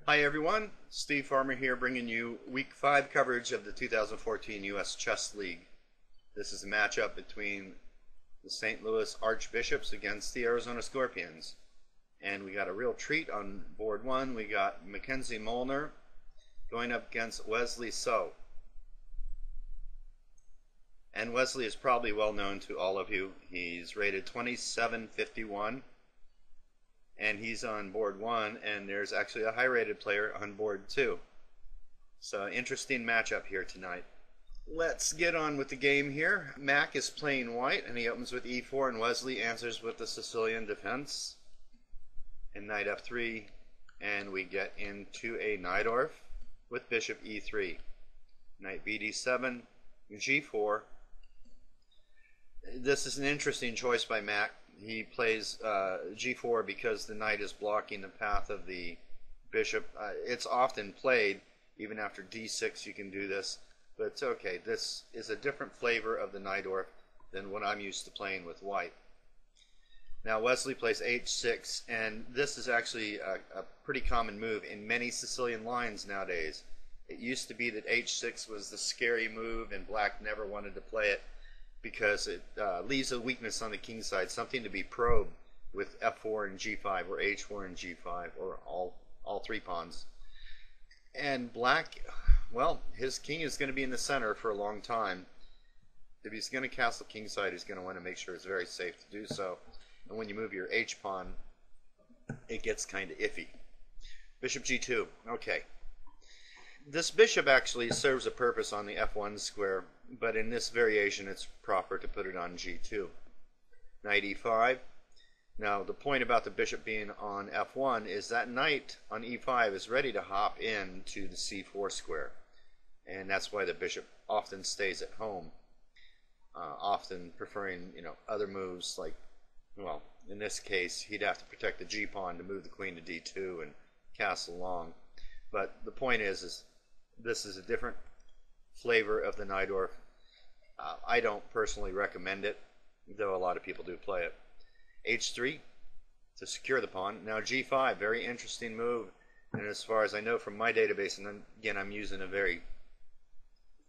Hi everyone, Steve Farmer here bringing you week 5 coverage of the 2014 US Chess League. This is a matchup between the St. Louis Archbishops against the Arizona Scorpions. And we got a real treat on board 1. We got Mackenzie Molnar going up against Wesley So. And Wesley is probably well known to all of you. He's rated 2751. And he's on board 1, and there's actually a high-rated player on board 2. So interesting matchup here tonight. Let's get on with the game here. Mac is playing white, and he opens with e4, and Wesley answers with the Sicilian defense. And knight f3, and we get into a Najdorf with bishop e3. Knight bd7, g4. This is an interesting choice by Mac. He plays g4 because the knight is blocking the path of the bishop. It's often played, even after d6 you can do this, but it's okay. This is a different flavor of the Najdorf than what I'm used to playing with white. Now Wesley plays h6, and this is actually a pretty common move in many Sicilian lines nowadays. It used to be that h6 was the scary move and black never wanted to play it, because it leaves a weakness on the king side, something to be probed with f4 and g5, or h4 and g5, or all three pawns. And black, well, his king is going to be in the center for a long time. If he's going to castle king side, he's going to want to make sure it's very safe to do so. And when you move your h pawn, it gets kind of iffy. Bishop g2, okay. This bishop actually serves a purpose on the f1 square, but in this variation it's proper to put it on g2. Knight e5. Now the point about the bishop being on f1 is that knight on e5 is ready to hop into the c4 square, and that's why the bishop often stays at home, often preferring other moves like, well, in this case he'd have to protect the g pawn to move the queen to d2 and castle long. But the point is this is a different flavor of the Najdorf. I don't personally recommend it, though a lot of people do play it. h3 to secure the pawn. Now g5, very interesting move. And as far as I know from my database, and again I'm using a very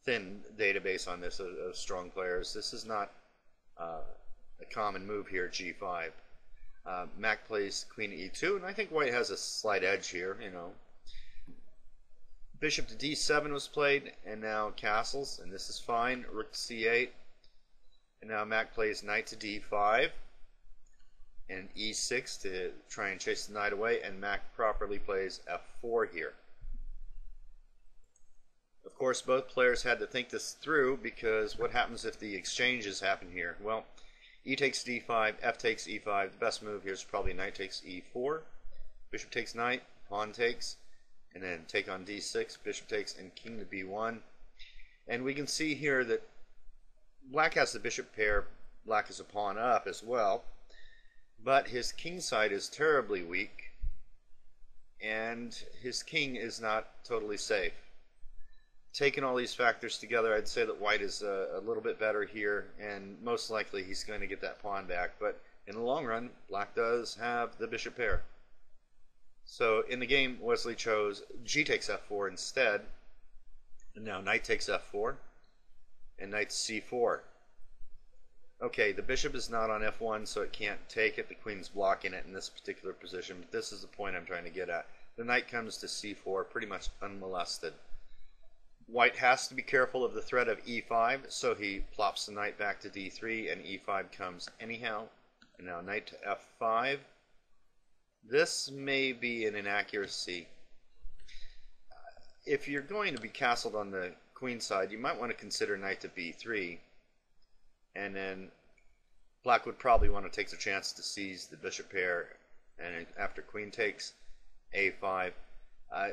thin database on this of strong players, this is not a common move here, g5. Mac plays queen e2, and I think white has a slight edge here, Bishop to d7 was played, and now castles, and this is fine. Rook to c8, and now Mac plays knight to d5 and e6 to try and chase the knight away, and Mac properly plays f4 here. Of course, both players had to think this through, because what happens if the exchanges happen here? Well, e takes d5, f takes e5. The best move here is probably knight takes e4, bishop takes knight, pawn takes, and then take on d6, bishop takes, and king to b1. And we can see here that black has the bishop pair, black is a pawn up as well, but his king side is terribly weak, and his king is not totally safe. Taking all these factors together, I'd say that white is a little bit better here, and most likely he's going to get that pawn back, but in the long run, black does have the bishop pair. So in the game, Wesley chose g takes f4 instead, and now knight takes f4, and knight c4. Okay, the bishop is not on f1, so it can't take it. The queen's blocking it in this particular position, but this is the point I'm trying to get at. The knight comes to c4 pretty much unmolested. White has to be careful of the threat of e5, so he plops the knight back to d3, and e5 comes anyhow. And now knight to f5. This may be an inaccuracy. If you're going to be castled on the queen side, you might want to consider knight to b3, and then black would probably want to take the chance to seize the bishop pair, and after queen takes a5,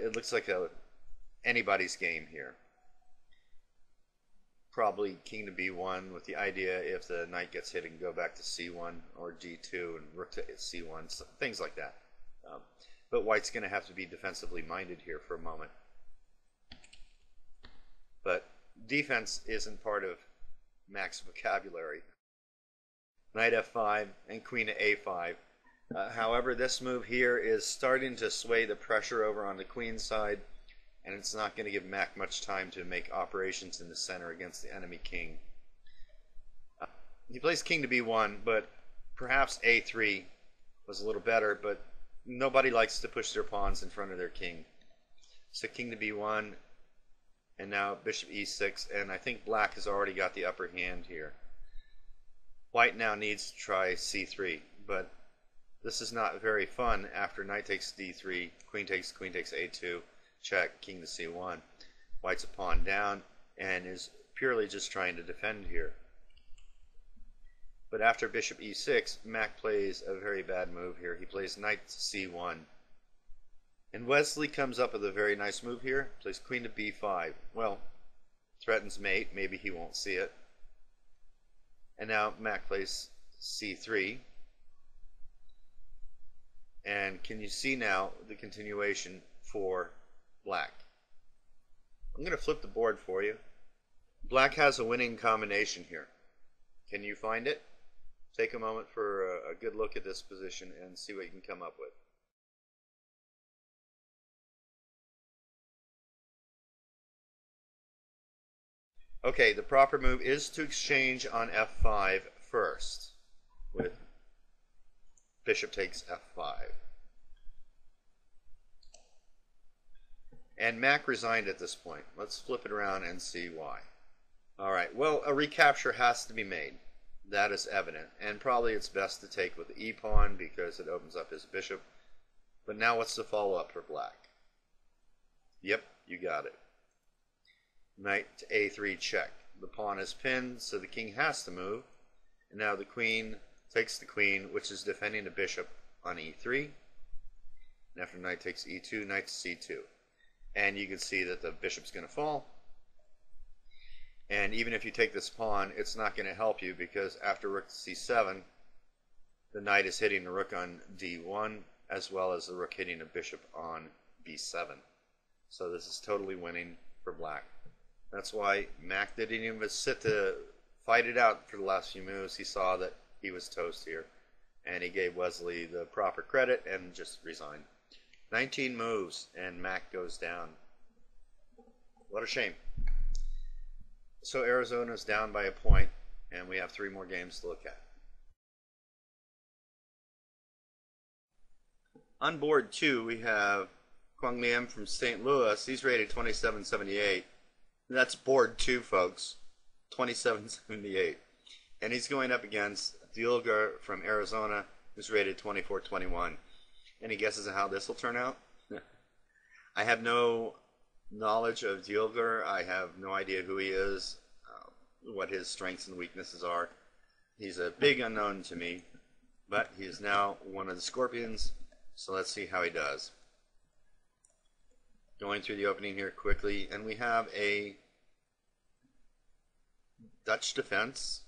it looks like anybody's game here. Probably king to b1 with the idea if the knight gets hit, it can go back to c1 or d2 and rook to c1, things like that. But white's going to have to be defensively minded here for a moment. But defense isn't part of Mac's vocabulary. Knight f5 and queen to a5. However, this move here is starting to sway the pressure over on the queen side, and it's not going to give Mac much time to make operations in the center against the enemy king. He plays king to b1, but perhaps a3 was a little better, but nobody likes to push their pawns in front of their king. So king to b1, and now bishop e6, and I think black has already got the upper hand here. White now needs to try c3, but this is not very fun after knight takes d3, queen takes a2, check, king to c1. White's a pawn down and is purely just trying to defend here. But after bishop e6, Mac plays a very bad move here. He plays knight to c1. And Wesley comes up with a very nice move here. Plays queen to b5. Well, threatens mate. Maybe he won't see it. And now Mac plays c3. And can you see now the continuation for black? I'm going to flip the board for you. Black has a winning combination here. Can you find it? Take a moment for a good look at this position and see what you can come up with. Okay, the proper move is to exchange on f5 first, with bishop takes f5. And Mac resigned at this point. Let's flip it around and see why. Alright, well, a recapture has to be made. That is evident. And probably it's best to take with the e-pawn because it opens up his bishop. But now what's the follow-up for black? Yep, you got it. Knight to a3 check. The pawn is pinned, so the king has to move. And now the queen takes the queen, which is defending the bishop on e3. And after knight takes e2, knight to c2. And you can see that the bishop's going to fall. And even if you take this pawn, it's not going to help you because after rook to c7, the knight is hitting the rook on d1 as well as the rook hitting a bishop on b7. So this is totally winning for black. That's why Mac didn't even sit to fight it out for the last few moves. He saw that he was toast here, and he gave Wesley the proper credit and just resigned. 19 moves, and Mac goes down. What a shame. So Arizona's down by a point, and we have 3 more games to look at. On board 2, we have Kwang Liam from St. Louis. He's rated 2778. That's board 2, folks. 2778. And he's going up against Diolgar from Arizona, who's rated 2421. Any guesses on how this will turn out? I have no knowledge of Diolgar. I have no idea who he is, what his strengths and weaknesses are. He's a big unknown to me, but he is now one of the Scorpions, so let's see how he does. Going through the opening here quickly, and we have a Dutch defense.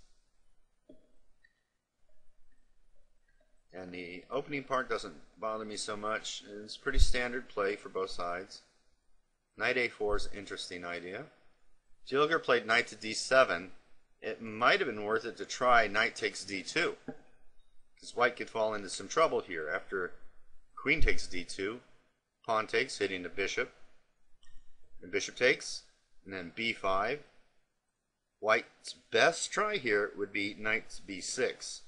And the opening part doesn't bother me so much. It's pretty standard play for both sides. Knight a4 is an interesting idea. Diolgar played knight to d7. It might have been worth it to try knight takes d2, because white could fall into some trouble here. After queen takes d2, pawn takes, hitting the bishop, and bishop takes, and then b5. White's best try here would be knight to b6.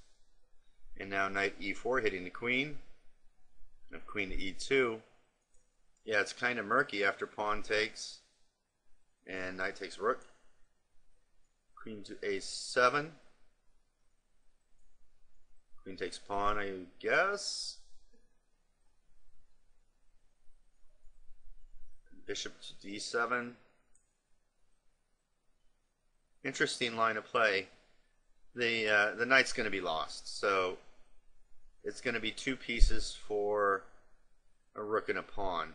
And now knight e4 hitting the queen, and queen to e2. Yeah, it's kind of murky after pawn takes, and knight takes rook. Queen to a7. Queen takes pawn, I guess. Bishop to d7. Interesting line of play. The knight's going to be lost, so it's going to be 2 pieces for a rook and a pawn.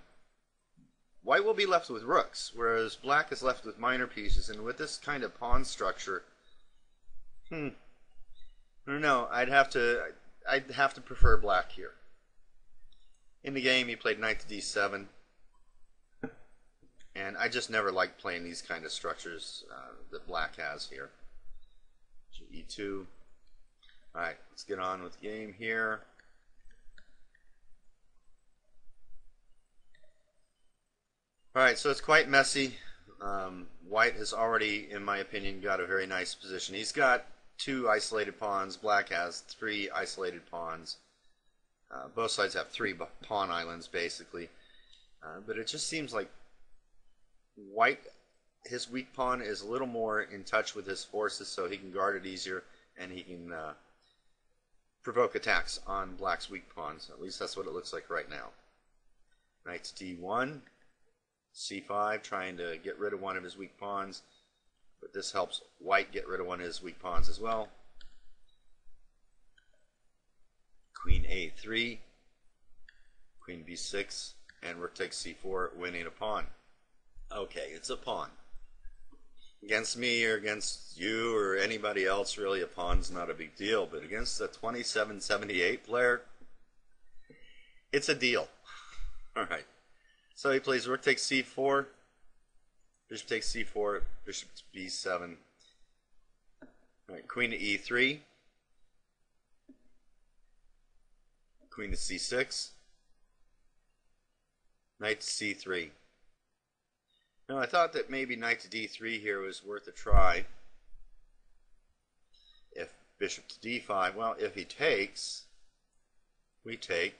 White will be left with rooks, whereas black is left with minor pieces. And with this kind of pawn structure, I don't know. I'd have to prefer black here. In the game, he played knight to d7, and I just never liked playing these kind of structures that black has here. e2. All right, let's get on with the game here. Alright, so it's quite messy. White has already, in my opinion, got a very nice position. He's got 2 isolated pawns. Black has 3 isolated pawns. Both sides have 3 pawn islands, basically. But it just seems like White, his weak pawn is a little more in touch with his forces, so he can guard it easier, and he can provoke attacks on Black's weak pawns. At least that's what it looks like right now. Knight to d1, c5, trying to get rid of one of his weak pawns, but this helps White get rid of one of his weak pawns as well. Queen a3, queen b6, and rook takes c4, winning a pawn. Okay, it's a pawn. Against me or against you or anybody else, really, a pawn's not a big deal, but against a 2778 player, it's a deal. Alright, so he plays rook takes c4, bishop takes c4, bishop to b7. Alright, queen to e3, queen to c6, knight to c3. Now I thought that maybe knight to d3 here was worth a try. If bishop to d5, well, if he takes, we take.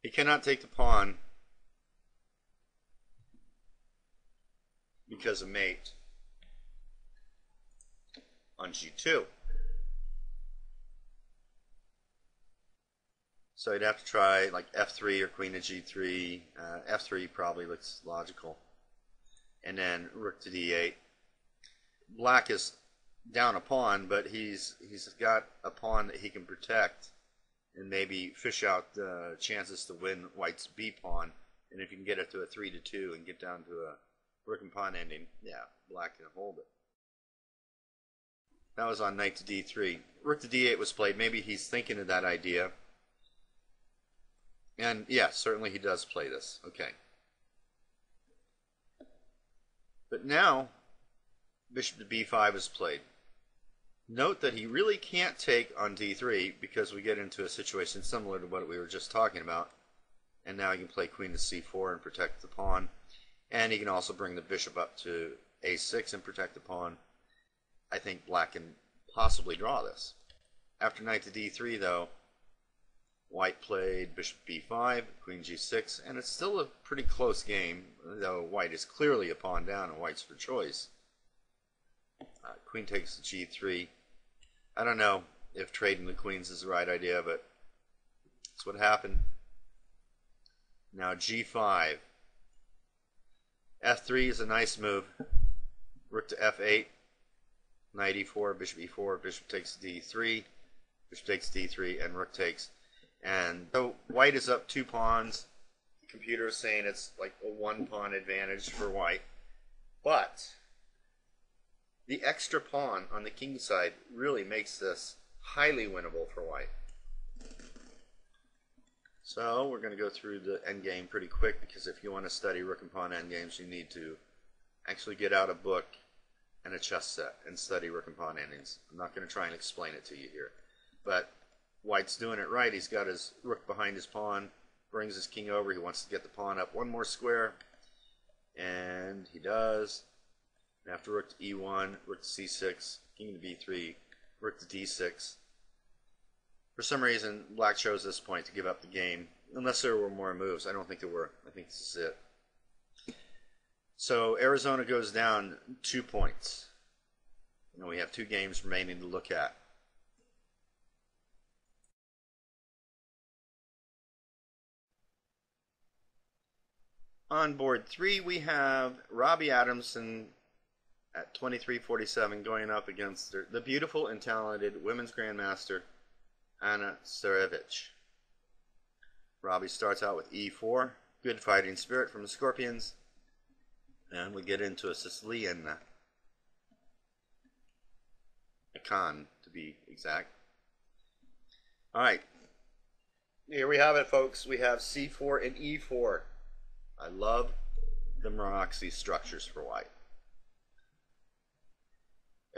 He cannot take the pawn because of mate on g2. So you'd have to try like f3 or queen to g3. F3 probably looks logical. And then rook to d8. Black is down a pawn, but he's got a pawn that he can protect and maybe fish out the chances to win White's b pawn. And if you can get it to a 3-2 and get down to a rook and pawn ending, yeah, Black can hold it. That was on knight to d3. Rook to d8 was played. Maybe he's thinking of that idea. And yeah, certainly he does play this. Okay. But now, bishop to b5 is played. Note that he really can't take on d3 because we get into a situation similar to what we were just talking about. And now he can play queen to c4 and protect the pawn. And he can also bring the bishop up to a6 and protect the pawn. I think Black can possibly draw this. After knight to d3, though, White played bishop b5, queen g6, and it's still a pretty close game, though White is clearly a pawn down and White's for choice. Queen takes g3. I don't know if trading the queens is the right idea, but that's what happened. Now g5. f3 is a nice move. Rook to f8. Knight e4, bishop e4, bishop takes d3, bishop takes d3, and rook takes. And so White is up 2 pawns. The computer is saying it's like a 1 pawn advantage for White. But the extra pawn on the king side really makes this highly winnable for White. So we're going to go through the endgame pretty quick, because if you want to study rook and pawn endgames, you need to actually get out a book and a chess set and study rook and pawn endings. I'm not going to try and explain it to you here. But White's doing it right. He's got his rook behind his pawn, brings his king over. He wants to get the pawn up 1 more square, and he does. And after rook to e1, rook to c6, king to b3, rook to d6. For some reason, Black chose this point to give up the game, unless there were more moves. I don't think there were. I think this is it. So Arizona goes down 2 points. And we have 2 games remaining to look at. On board 3, we have Robbie Adamson at 23-47 going up against the beautiful and talented women's grandmaster Anna Starevich. Robbie starts out with e4, good fighting spirit from the Scorpions, and we get into a Sicilian icon, to be exact. Alright, here we have it, folks. We have c4 and e4. I love the Moraxi structures for White.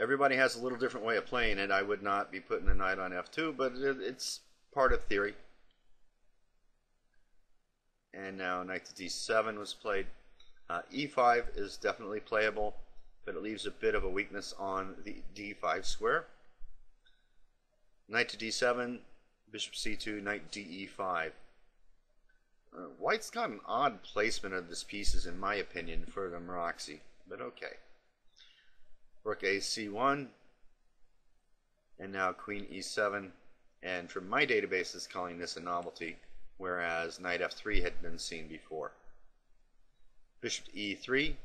Everybody has a little different way of playing it. I would not be putting a knight on f2, but it's part of theory. and now knight to d7 was played. E5 is definitely playable, but it leaves a bit of a weakness on the d5 square. Knight to d7, bishop c2, knight de5. White's got an odd placement of his pieces, in my opinion, for the Maroczy, but okay. Rook a c1, and now queen e7, and from my database is calling this a novelty, whereas knight f3 had been seen before. Bishop to e3,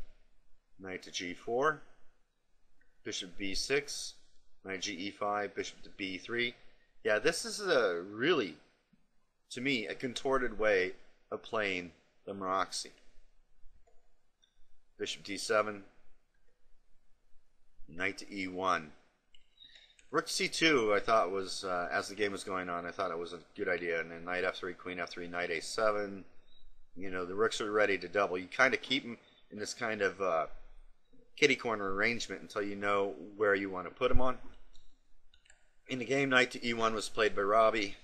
knight to g4, bishop b6, knight ge5, bishop to b3. Yeah, this is a really, to me, a contorted way of playing the Maroczy. Bishop d7, knight to e1. Rook c2, I thought was, as the game was going on, I thought it was a good idea. And then knight f3, queen f3, knight a7. You know, the rooks are ready to double. You kind of keep them in this kind of kitty corner arrangement until you know where you want to put them on. In the game, knight to e1 was played by Robbie.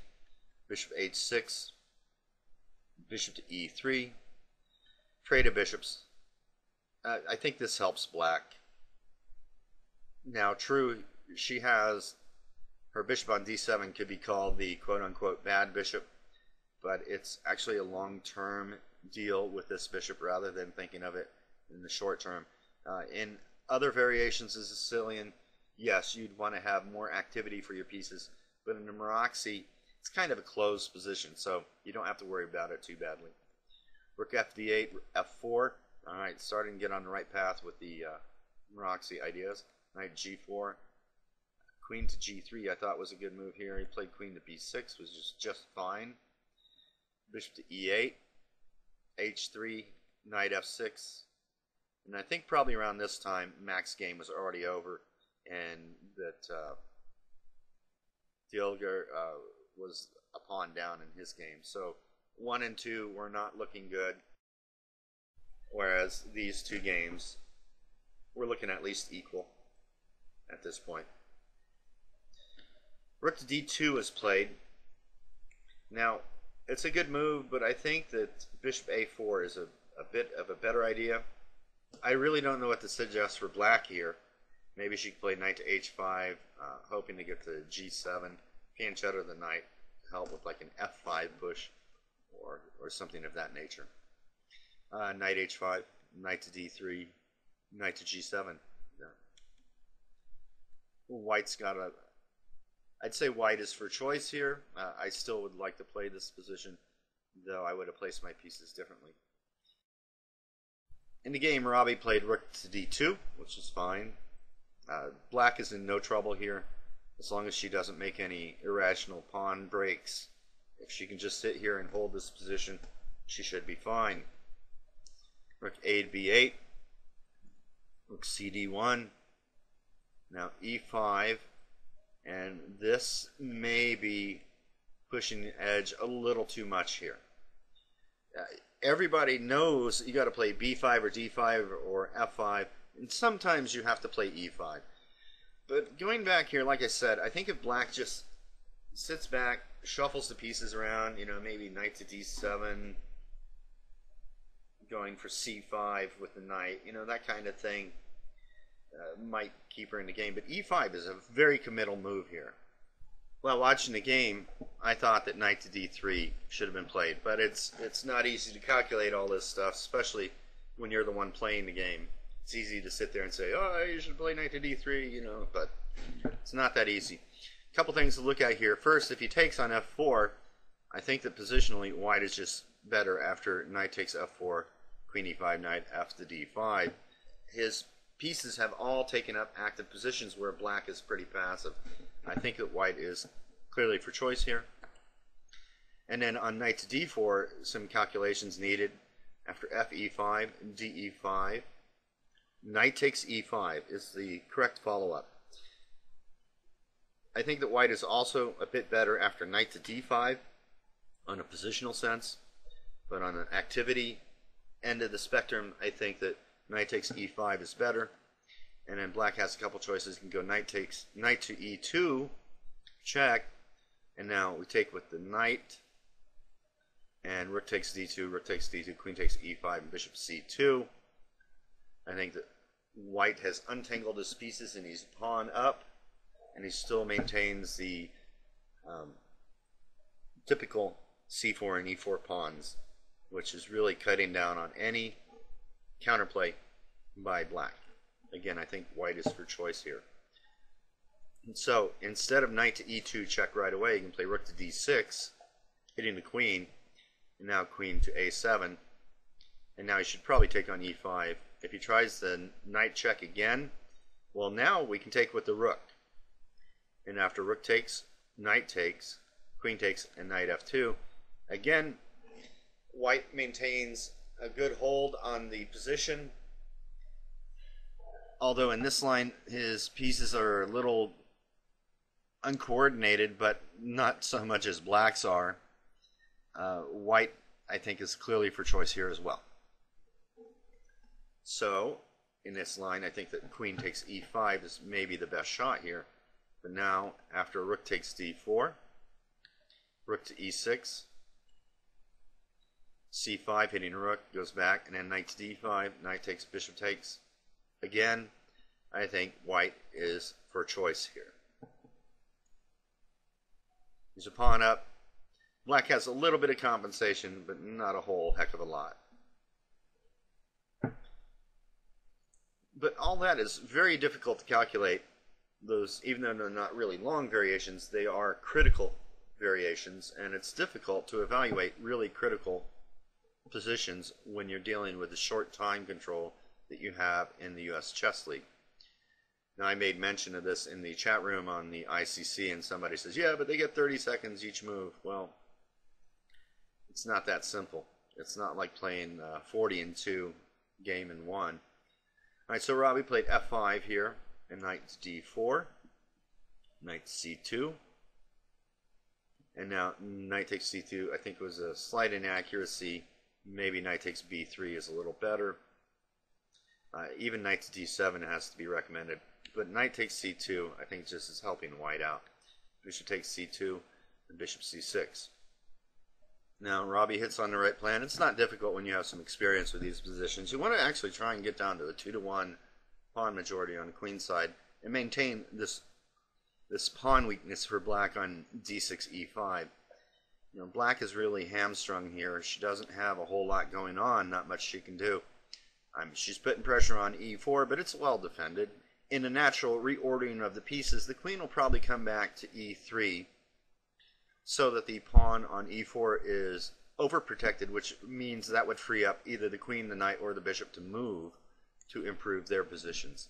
Bishop h6. Bishop to e3. Trade of bishops. I think this helps black. Now, true, she has her bishop on d7 could be called the quote-unquote bad bishop, but it's actually a long-term deal with this bishop rather than thinking of it in the short term. In other variations of Sicilian, yes, you'd want to have more activity for your pieces, but in the Maroczy, it's kind of a closed position, so you don't have to worry about it too badly. Rook fd8, f4. All right, starting to get on the right path with the Maroczy ideas. Knight g4, queen to g3. I thought was a good move here. He played queen to b6, which is just fine. Bishop to e8, h3, knight f6, and I think probably around this time Mac's game was already over, and that Dilger was a pawn down in his game. So 1 and 2 were not looking good, whereas these two games we're looking at least equal at this point. Rook to d2 is played. Now, it's a good move, but I think that bishop a4 is a bit of a better idea. I really don't know what to suggest for black here. Maybe she could play knight to h5, hoping to get to g7. Fianchetto the knight to help with like an f5 push or something of that nature. Knight h5, knight to d3, knight to g7. White's got a... I'd say white is for choice here. I still would like to play this position, though I would have placed my pieces differently. In the game, Robbie played rook to d2, which is fine. Black is in no trouble here, as long as she doesn't make any irrational pawn breaks. If she can just sit here and hold this position, she should be fine. Rook a to b8, rook cd1, now e5, and this may be pushing the edge a little too much here. Everybody knows you got to play b5 or d5 or f5, and sometimes you have to play e5. But going back here, like I said, I think if black just sits back, shuffles the pieces around, you know, maybe knight to d7, going for c5 with the knight, you know, that kind of thing, might keep her in the game. But e5 is a very committal move here. While watching the game, I thought that knight to d3 should have been played, but it's not easy to calculate all this stuff, especially when you're the one playing the game. It's easy to sit there and say, oh, you should play knight to d3, you know, but it's not that easy. A couple things to look at here. First, if he takes on f4, I think that positionally white is just better after knight takes f4, queen e5, knight f to d5. His pieces have all taken up active positions where black is pretty passive. I think that white is clearly for choice here. And then on knight to d4, some calculations needed. After f e5, d e5, knight takes e5 is the correct follow-up. I think that white is also a bit better after knight to d5 on a positional sense, but on an activity end of the spectrum, I think that knight takes e5 is better. And then black has a couple choices. You can go knight to e2, check, and now we take with the knight, and rook takes d2, rook takes d2, queen takes e5, and bishop c2. I think that white has untangled his pieces and he's pawn up, and he still maintains the typical c4 and e4 pawns, which is really cutting down on any counterplay by black. Again, I think white is for choice here. And so instead of knight to e2 check right away, you can play rook to d6, hitting the queen, and now queen to a7. And now he should probably take on e5. If he tries the knight check again, well, now we can take with the rook. And after rook takes, knight takes, queen takes, and knight f2. Again, white maintains a good hold on the position. Although in this line, his pieces are a little uncoordinated, but not so much as black's are. White, I think, is clearly for choice here as well. So, in this line, I think that queen takes e5 is maybe the best shot here. But now, after rook takes d4, rook to e6, c5 hitting rook, goes back, and then knight to d5, knight takes, bishop takes. Again, I think white is for choice here. He's a pawn up. Black has a little bit of compensation, but not a whole heck of a lot. But all that is very difficult to calculate. Those, even though they're not really long variations, they are critical variations, and it's difficult to evaluate really critical positions when you're dealing with the short time control that you have in the US Chess League. Now, I made mention of this in the chat room on the ICC, and somebody says, yeah, but they get 30 seconds each move. Well, it's not that simple. It's not like playing 40-2 game in one. All right, so Robbie played f5 here, and knight to d4, knight to c2, and now knight takes c2. I think it was a slight inaccuracy. Maybe knight takes b3 is a little better. Even knight to d7 has to be recommended. But knight takes c2, I think, just is helping white out. Bishop takes c2, and bishop c6. Now, Robbie hits on the right plan. It's not difficult when you have some experience with these positions. You want to actually try and get down to a 2-to-1 pawn majority on the queen side and maintain this pawn weakness for black on d6, e5. You know, black is really hamstrung here. She doesn't have a whole lot going on, not much she can do. She's putting pressure on e4, but it's well defended. In a natural reordering of the pieces, the queen will probably come back to e3 so that the pawn on e4 is overprotected, which means that would free up either the queen, the knight, or the bishop to move to improve their positions.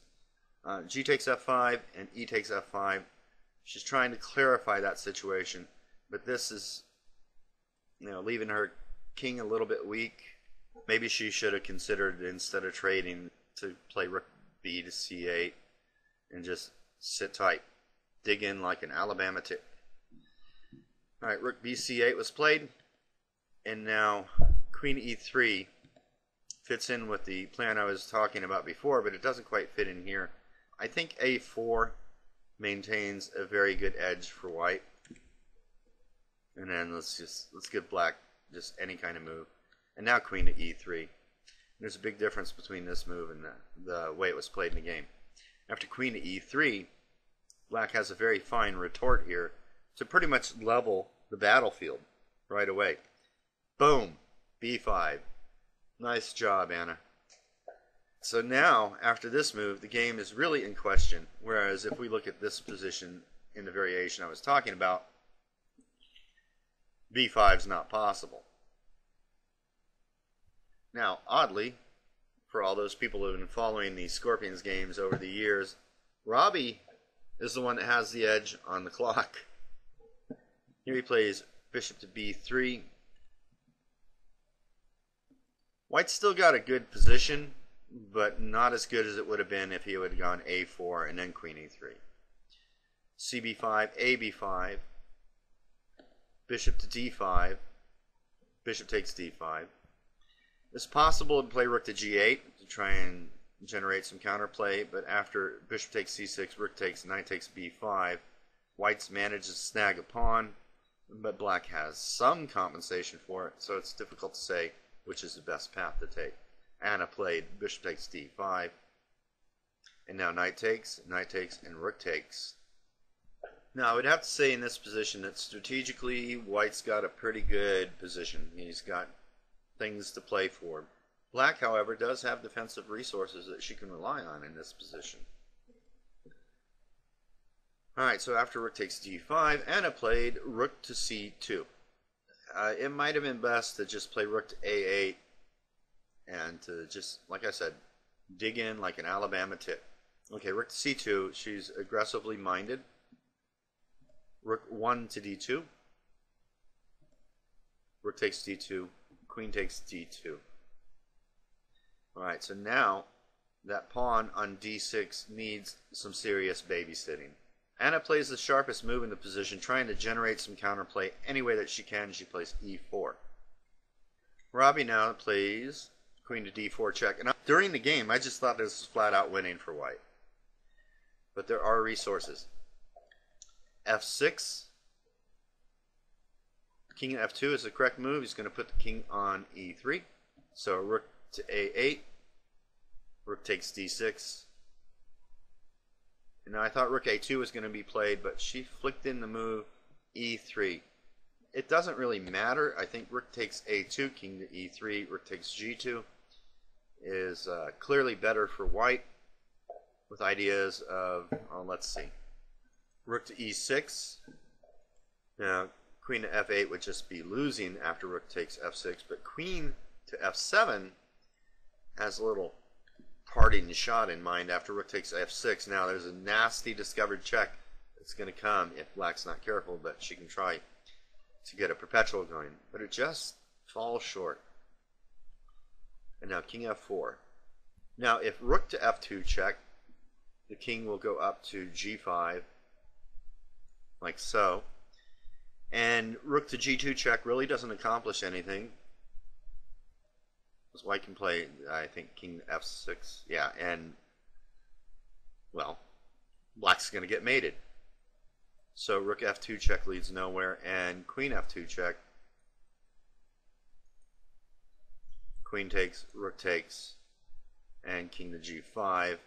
G takes f5 and e takes f5. She's trying to clarify that situation, but this is, you know, leaving her king a little bit weak. Maybe she should have considered, instead of trading, to play rook b to c8 and just sit tight. Dig in like an Alabama tick. Alright, rook b c8 was played. And now queen e3 fits in with the plan I was talking about before, but it doesn't quite fit in here. I think a4 maintains a very good edge for white. And then let's give black just any kind of move. And now queen to e3. There's a big difference between this move and the way it was played in the game. After queen to e3, black has a very fine retort here to pretty much level the battlefield right away. Boom! b5. Nice job, Anna. So now, after this move, the game is really in question. Whereas if we look at this position in the variation I was talking about, b5 is not possible. Now, oddly, for all those people who have been following the Scorpions games over the years, Robbie is the one that has the edge on the clock. Here he plays bishop to b3. White's still got a good position, but not as good as it would have been if he would have gone a4 and then queen e3. cb5, ab5, bishop to d5, bishop takes d5. It's possible to play rook to g8 to try and generate some counterplay, but after bishop takes c6, rook takes, knight takes b5, white's managed to snag a pawn, but black has some compensation for it, so it's difficult to say which is the best path to take. Anna played bishop takes d5, and now knight takes, and rook takes. Now, I would have to say in this position that strategically, white's got a pretty good position. He's got things to play for. Black, however, does have defensive resources that she can rely on in this position. Alright, so after rook takes d5, Anna played rook to c2. It might have been best to just play rook to a8 and to just, like I said, dig in like an Alabama tit. Okay, rook to c2, she's aggressively minded. Rook 1 to d2. Rook takes d2, queen takes d2. Alright, so now that pawn on d6 needs some serious babysitting. Anna plays the sharpest move in the position, trying to generate some counterplay any way that she can. She plays e4. Robbie now plays queen to d4 check. And during the game, I just thought this was flat out winning for white. But there are resources. f6. King f2 is the correct move. He's going to put the king on e3. So rook to a8. Rook takes d6. Now I thought rook a2 was going to be played, but she flicked in the move e3. It doesn't really matter. I think rook takes a2, king to e3, rook takes g2 is clearly better for white, with ideas of, let's see, rook to e6. Now queen to f8 would just be losing after rook takes f6, but queen to f7 has a little parting shot in mind after rook takes f6. Now there's a nasty discovered check that's going to come if black's not careful, but she can try to get a perpetual going, but it just falls short. And now king f4. Now if rook to f2 check, the king will go up to g5 like so, and rook to g2 check really doesn't accomplish anything. So white can play, I think, king f6. Yeah, and, well, black's going to get mated. So rook f2 check leads nowhere, and queen f2 check. Queen takes, rook takes, and king to g5.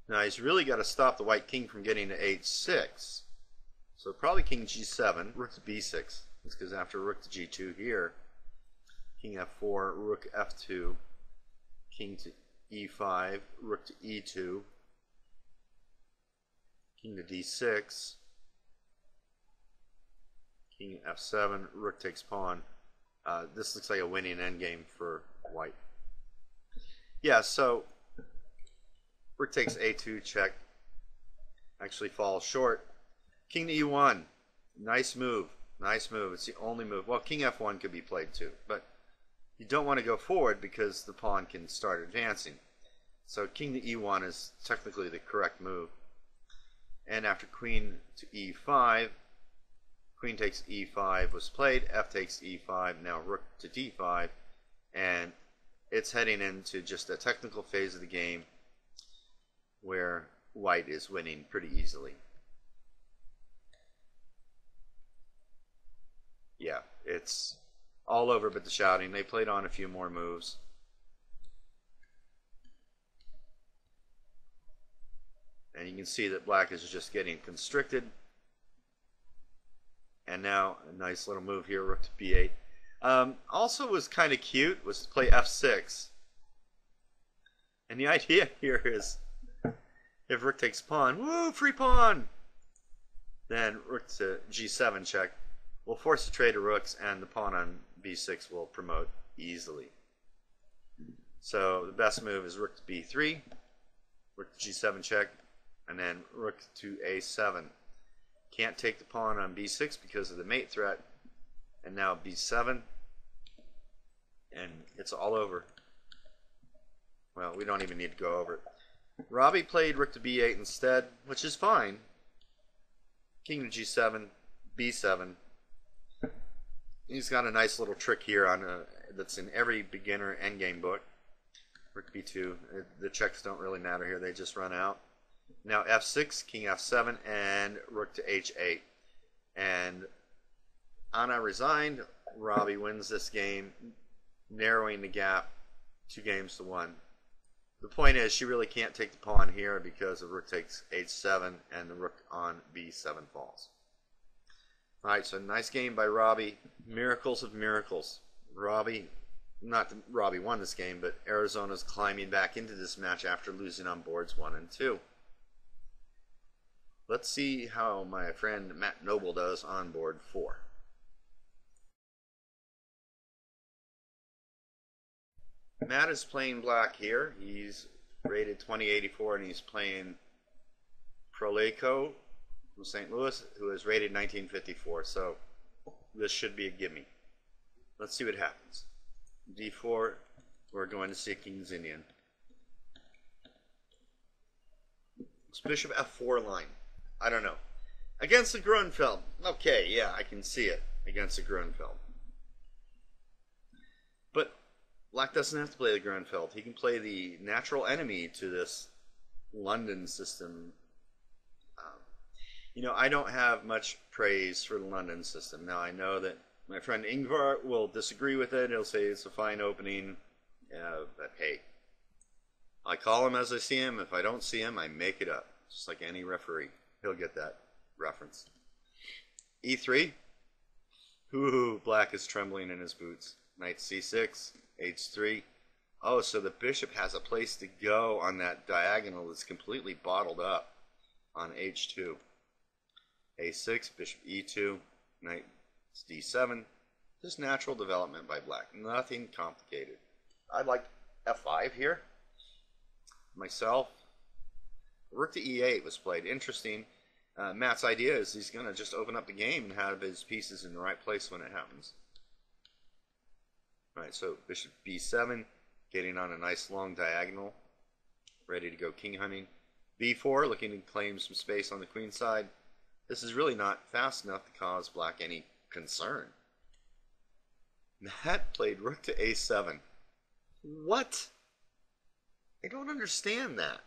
Now he's really got to stop the white king from getting to h6. So probably king g7, rook to b6. That's because after rook to g2 here, king f4, rook f2, king to e5, rook to e2, king to d6, king f7, rook takes pawn. This looks like a winning endgame for white. Yeah, so rook takes a2 check actually falls short. King to e1, nice move, nice move. It's the only move. Well, king f1 could be played too, but you don't want to go forward because the pawn can start advancing. So king to e1 is technically the correct move. And after queen to e5, queen takes e5 was played, f takes e5, now rook to d5, and it's heading into just a technical phase of the game where white is winning pretty easily. Yeah, it's all over but the shouting. They played on a few more moves. And you can see that black is just getting constricted. And now a nice little move here, rook to b8. Also was kind of cute was to play f6. And the idea here is if rook takes pawn, woo, free pawn! Then rook to g7 check will force the trade of rooks, and the pawn on b6 will promote easily. So the best move is rook to b3, rook to g7 check, and then rook to a7. Can't take the pawn on b6 because of the mate threat, and now b7, and it's all over. Well, we don't even need to go over it. Robbie played rook to b8 instead, which is fine. King to g7, b7. He's got a nice little trick here on that's in every beginner endgame book. Rook b2. The checks don't really matter here; they just run out. Now f6, king f7, and rook to h8. And Anna resigned. Robbie wins this game, narrowing the gap 2-1. The point is, she really can't take the pawn here because the rook takes h7 and the rook on b7 falls. Alright, so nice game by Robbie. Miracles of miracles. Robbie won this game, but Arizona's climbing back into this match after losing on boards 1 and 2. Let's see how my friend Matt Noble does on board 4. Matt is playing black here. He's rated 2084 and he's playing Proleco from St. Louis, who is rated 1954. So this should be a gimme. Let's see what happens. D4, we're going to see King's Indian. It's Bishop F4 line. I don't know. Against the Grunfeld. Okay, yeah, I can see it against the Grunfeld. But Black doesn't have to play the Grunfeld. He can play the natural enemy to this London system. You know, I don't have much praise for the London system. Now, I know that my friend Ingvar will disagree with it. He'll say it's a fine opening. But hey, I call him as I see him. If I don't see him, I make it up. Just like any referee. He'll get that reference. E3. Ooh, Black is trembling in his boots. Knight C6. H3. Oh, so the bishop has a place to go on that diagonal that's completely bottled up on H2. A6, bishop E2, knight D7. Just natural development by Black. Nothing complicated. I'd like F5 here. Myself. Rook to E8 was played. Interesting. Matt's idea is he's going to just open up the game and have his pieces in the right place when it happens. Alright, so bishop b7, getting on a nice long diagonal, ready to go king hunting. b4, looking to claim some space on the queen side. This is really not fast enough to cause Black any concern. Matt played rook to a7. What? I don't understand that.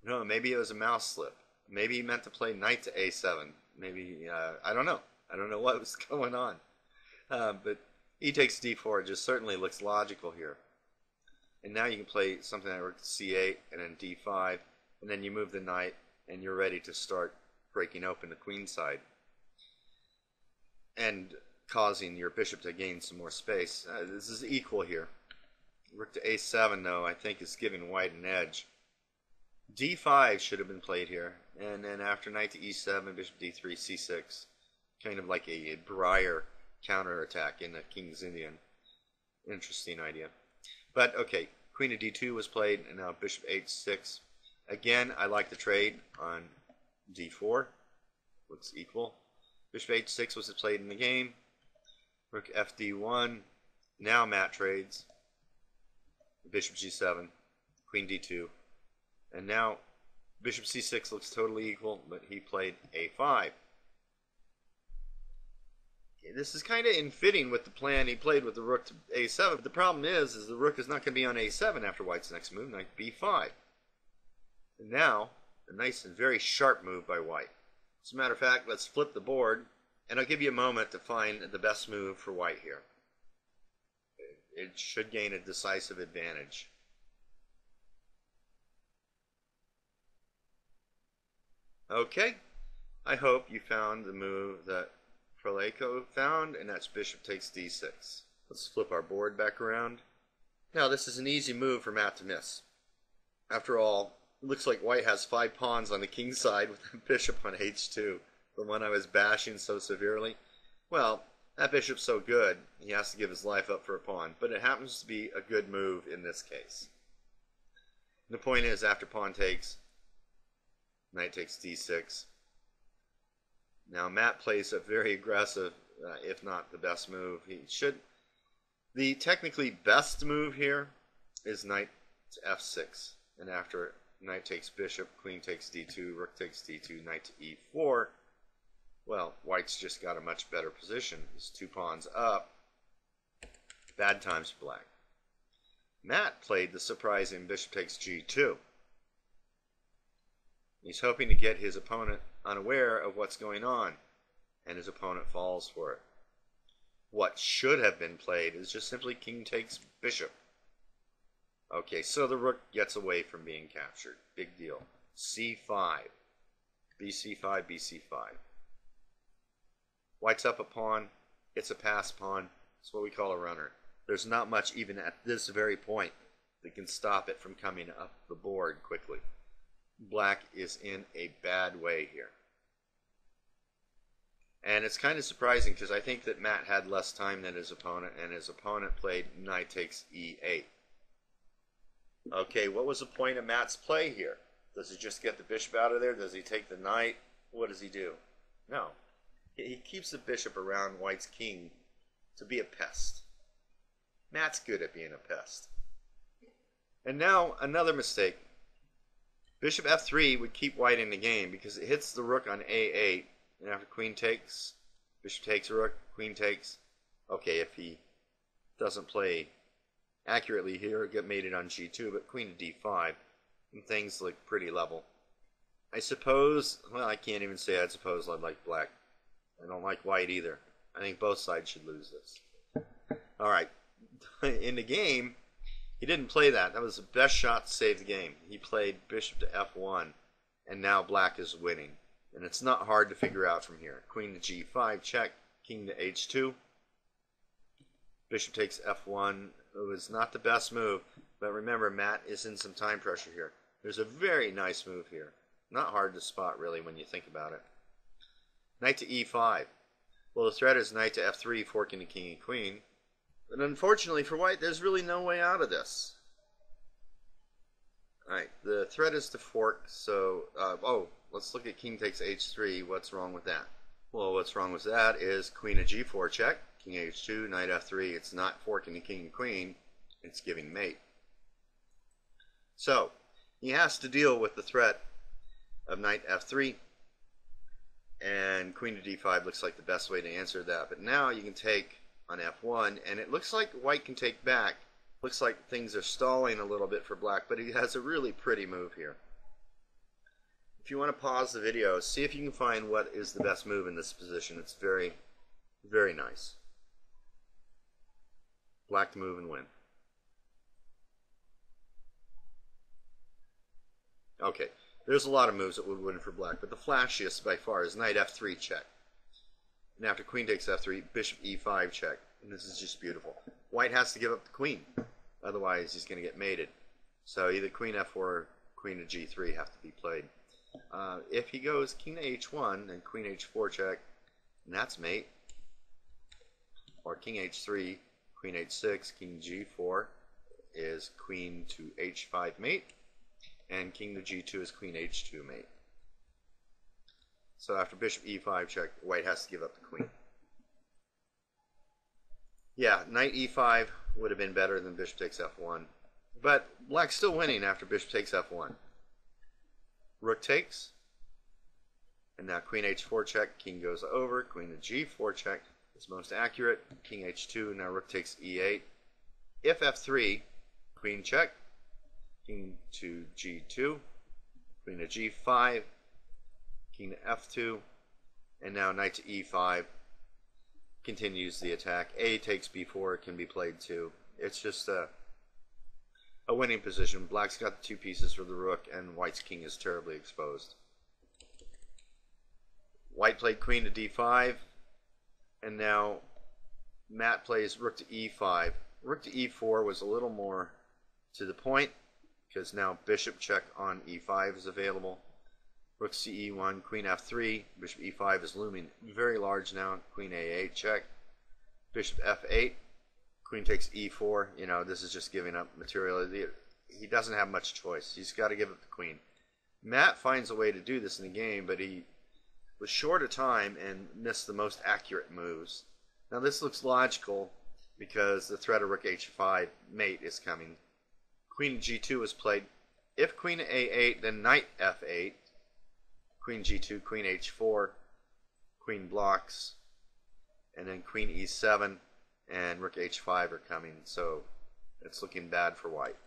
No, maybe it was a mouse slip. Maybe he meant to play knight to a7. Maybe, I don't know. I don't know what was going on. But e takes d4 just certainly looks logical here. And now you can play something like rook to c8 and then d5. And then you move the knight and you're ready to start breaking open the queen side. And causing your bishop to gain some more space. This is equal here. Rook to a7, though, I think is giving white an edge. d5 should have been played here. And then after knight to e7, bishop d3, c6. Kind of like a Breyer counterattack in the King's Indian. Interesting idea. But, okay, queen to d2 was played, and now bishop h6. Again, I like the trade on d4. Looks equal. Bishop h6 was played in the game. Rook fd1. Now Matt trades. Bishop g7. Queen d2. And now bishop c6 looks totally equal, but he played a5. Okay, this is kind of in fitting with the plan he played with the rook to a7. But the problem is the rook is not going to be on a7 after white's next move, knight b5. And now, a nice and very sharp move by white. As a matter of fact, let's flip the board, and I'll give you a moment to find the best move for white here. It should gain a decisive advantage. Okay, I hope you found the move that Proleco found, and that's bishop takes d6. Let's flip our board back around. Now, this is an easy move for Matt to miss. After all, it looks like white has 5 pawns on the king side with the bishop on h2, the one I was bashing so severely. Well, that bishop's so good, he has to give his life up for a pawn, but it happens to be a good move in this case. The point is, after pawn takes, knight takes d6. Now Matt plays a very aggressive, if not the best move. The technically best move here is knight to f6, and after knight takes bishop, queen takes d2, rook takes d2, knight to e4. Well, white's just got a much better position. He's 2 pawns up. Bad times for Black. Matt played the surprising bishop takes g2. He's hoping to get his opponent unaware of what's going on. and his opponent falls for it. What should have been played is just simply king takes bishop. Okay, so the rook gets away from being captured. Big deal. c5. bc5, bc5. White's up a pawn. It's a pass pawn. It's what we call a runner. There's not much even at this very point that can stop it from coming up the board quickly. Black is in a bad way here. And it's kind of surprising because I think that Matt had less time than his opponent, and his opponent played knight takes e8. Okay, what was the point of Matt's play here? Does he just get the bishop out of there? Does he take the knight? What does he do? No. He keeps the bishop around White's king to be a pest. Matt's good at being a pest. And now another mistake. Bishop f3 would keep White in the game because it hits the rook on a8. And after queen takes, bishop takes rook, queen takes. Okay, if he doesn't play accurately here, get mated on g2, but queen to d5, and things look pretty level. I suppose, well, I can't even say I suppose I'd like black. I don't like white either. I think both sides should lose this. Alright, in the game, he didn't play that. That was the best shot to save the game. He played bishop to f1, and now black is winning. And it's not hard to figure out from here. Queen to g5, check. King to h2. Bishop takes f1. It was not the best move, but remember, Matt is in some time pressure here. There's a very nice move here. Not hard to spot, really, when you think about it. Knight to e5. Well, the threat is knight to f3, forking the king and queen. But unfortunately for White, there's really no way out of this. Alright, the threat is to fork, so, let's look at king takes h3. What's wrong with that? Well, what's wrong with that is queen to g4 check, king h2, knight f3. It's not forking the king and queen, it's giving mate. So, he has to deal with the threat of knight f3, and queen to d5 looks like the best way to answer that. But now you can take on f1, and it looks like White can take back. Looks like things are stalling a little bit for black, but he has a really pretty move here. If you want to pause the video, see if you can find what is the best move in this position. It's very, very nice. Black to move and win. Okay, there's a lot of moves that would win for black, but the flashiest by far is knight f3 check. And after queen takes f3, bishop e5 check. And this is just beautiful. White has to give up the queen. Otherwise, he's going to get mated. So either queen f4 or queen to g3 have to be played. If he goes king to h1 and queen h4 check, and that's mate. Or king h3, queen h6, king g4 is queen to h5 mate. And king to g2 is queen h2 mate. So after bishop e5 check, White has to give up the queen. Yeah, knight e5 would have been better than bishop takes f1. But black's still winning after bishop takes f1. Rook takes. And now queen h4 check, king goes over, queen to g4 check is most accurate. King h2, now rook takes e8. If f3, queen check, king to g2, queen to g5, king to f2, and now knight to e5 continues the attack. A takes b4 can be played too. It's just a winning position. Black's got the two pieces for the rook, and White's king is terribly exposed. White played queen to d5, and now Matt plays rook to e5. Rook to e4 was a little more to the point, because now bishop check on e5 is available. Rook ce1, queen f3, bishop e5 is looming very large now. Queen a8 check, bishop f8, queen takes e4. You know, this is just giving up material. He doesn't have much choice. He's got to give up the queen. Matt finds a way to do this in the game, but he was short of time and missed the most accurate moves. Now this looks logical because the threat of rook h5 mate is coming. Queen g2 is played. If queen a8, then knight f8. Queen g2, queen h4, queen blocks, and then queen e7 and rook h5 are coming, so it's looking bad for White.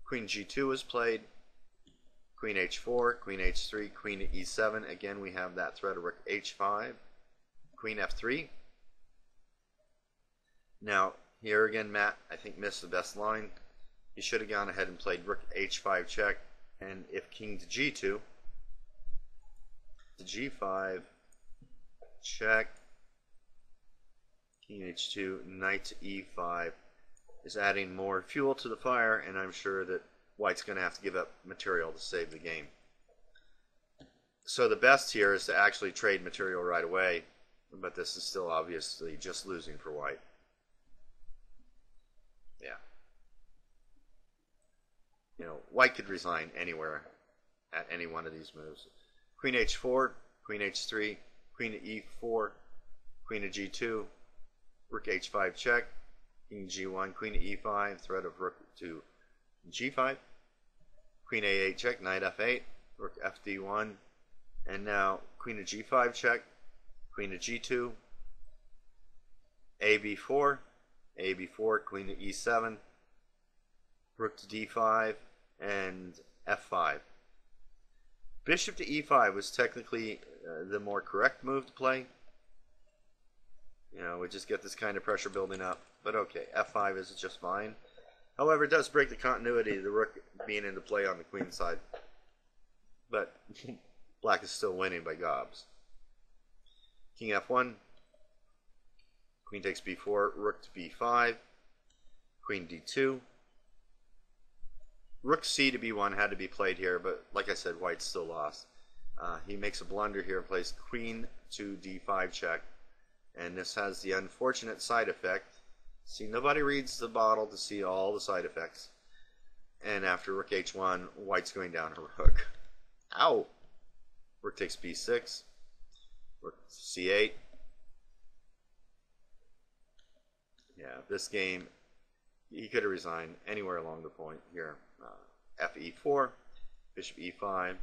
Queen g2 is played, Queen h4, queen h3, queen to e7. Again, we have that threat of rook h5, queen f3. Now, here again, Matt, I think, missed the best line. He should have gone ahead and played rook h5 check, and if king to g2, to g5, check, king h2, knight to e5 is adding more fuel to the fire, and I'm sure that white's going to have to give up material to save the game. So the best here is to actually trade material right away, but this is still obviously just losing for white. Yeah. You know, white could resign anywhere at any one of these moves. Queen h4, queen h3, queen to e4, queen to g2, rook h5 check, king g1, queen to e5, threat of rook to g5, queen a8 check, knight f8, rook fd1, and now queen to g5 check, queen to g2, ab4, ab4, queen to e7, rook to d5, and f5. Bishop to e5 was technically the more correct move to play. You know, we just get this kind of pressure building up. But okay, f5 is just fine. However, it does break the continuity of the rook being into play on the queen side. But black is still winning by gobs. King f1, queen takes b4, rook to b5, queen d2. Rook c to b1 had to be played here, but like I said, white still lost. He makes a blunder here and plays queen to d5 check. And this has the unfortunate side effect. See, nobody reads the bottle to see all the side effects. And after rook h1, white's going down a rook. Ow! Rook takes b6. Rook c8. Yeah, this game, he could have resigned anywhere along the point here. Fe4, bishop e5,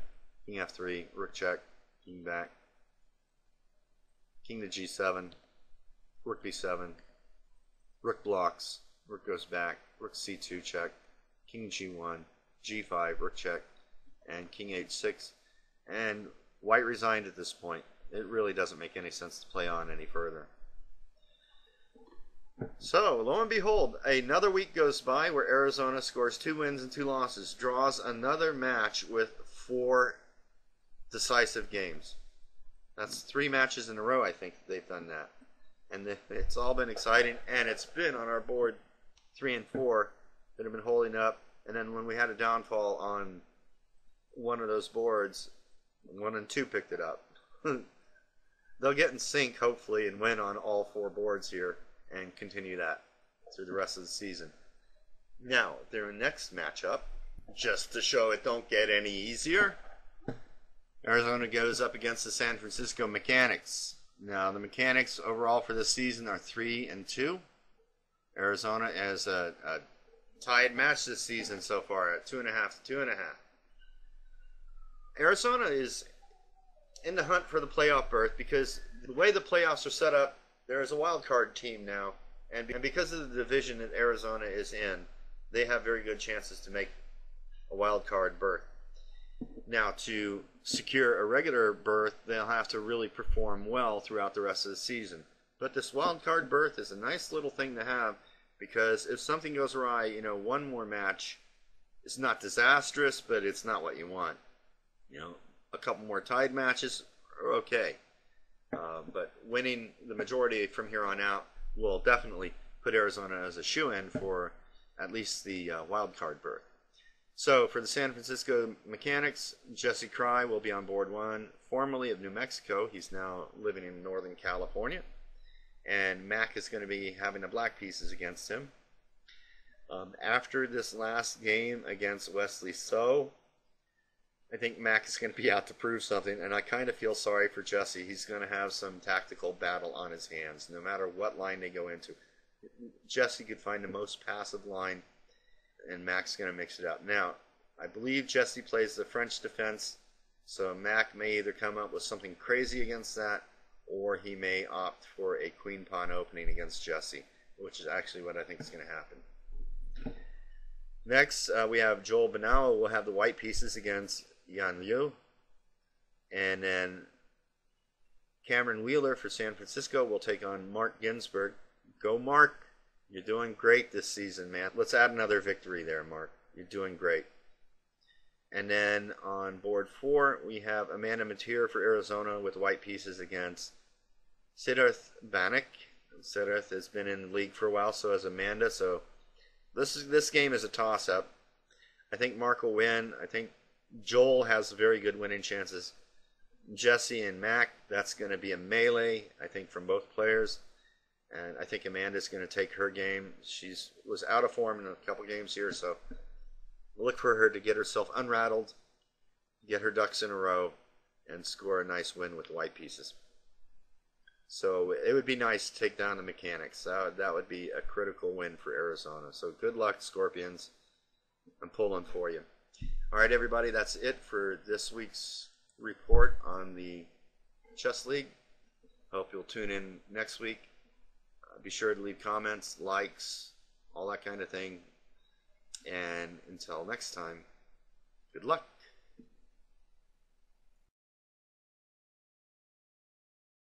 king f3, rook check, king back, king to g7, rook b7, rook blocks, rook goes back, rook c2 check, king g1, g5, rook check, and king h6. And white resigned at this point. It really doesn't make any sense to play on any further. So, lo and behold, another week goes by where Arizona scores 2 wins and 2 losses, draws another match with 4 decisive games. That's 3 matches in a row, I think, they've done that. And it's all been exciting, and it's been on our board 3 and 4 that have been holding up. And then when we had a downfall on one of those boards, 1 and 2 picked it up. They'll get in sync, hopefully, and win on all 4 boards here and continue that through the rest of the season. Now, their next matchup, just to show it don't get any easier, Arizona goes up against the San Francisco Mechanics. Now, the Mechanics overall for this season are 3 and 2. Arizona has a tied match this season so far at 2.5 to 2.5. Arizona is in the hunt for the playoff berth because the way the playoffs are set up, there is a wild card team now, and because of the division that Arizona is in, they have very good chances to make a wild card berth. Now, to secure a regular berth, they'll have to really perform well throughout the rest of the season. But this wild card berth is a nice little thing to have because if something goes awry, you know, one more match is not disastrous, but it's not what you want. You know, a couple more tied matches are okay. But winning the majority from here on out will definitely put Arizona as a shoo-in for at least the wild card berth. So for the San Francisco Mechanics, Jesse Cry will be on board 1, formerly of New Mexico. He's now living in Northern California. And Mac is going to be having the black pieces against him. After this last game against Wesley So, I think Mac is going to be out to prove something, and I kind of feel sorry for Jesse. He's going to have some tactical battle on his hands, no matter what line they go into. Jesse could find the most passive line, and Mac's going to mix it up. Now, I believe Jesse plays the French defense, so Mac may either come up with something crazy against that, or he may opt for a queen-pawn opening against Jesse, which is actually what I think is going to happen. Next, we have Joel Benau will have the white pieces against Yan Liu. And then Cameron Wheeler for San Francisco will take on Mark Ginsburg. Go, Mark. You're doing great this season, man. Let's add another victory there, Mark. You're doing great. And then on board 4, we have Amanda Mateer for Arizona with white pieces against Siddharth Banik. Siddharth has been in the league for a while, so has Amanda. So this game is a toss-up. I think Mark will win. I think Joel has very good winning chances. Jesse and Mac, that's going to be a melee, I think, from both players. And I think Amanda's going to take her game. She was out of form in a couple games here, so we'll look for her to get herself unrattled, get her ducks in a row, and score a nice win with white pieces. So it would be nice to take down the mechanics. That would be a critical win for Arizona. So good luck, Scorpions. I'm pulling for you. All right, everybody, that's it for this week's report on the Chess League. Hope you'll tune in next week. Be sure to leave comments, likes, all that kind of thing. And until next time, good luck.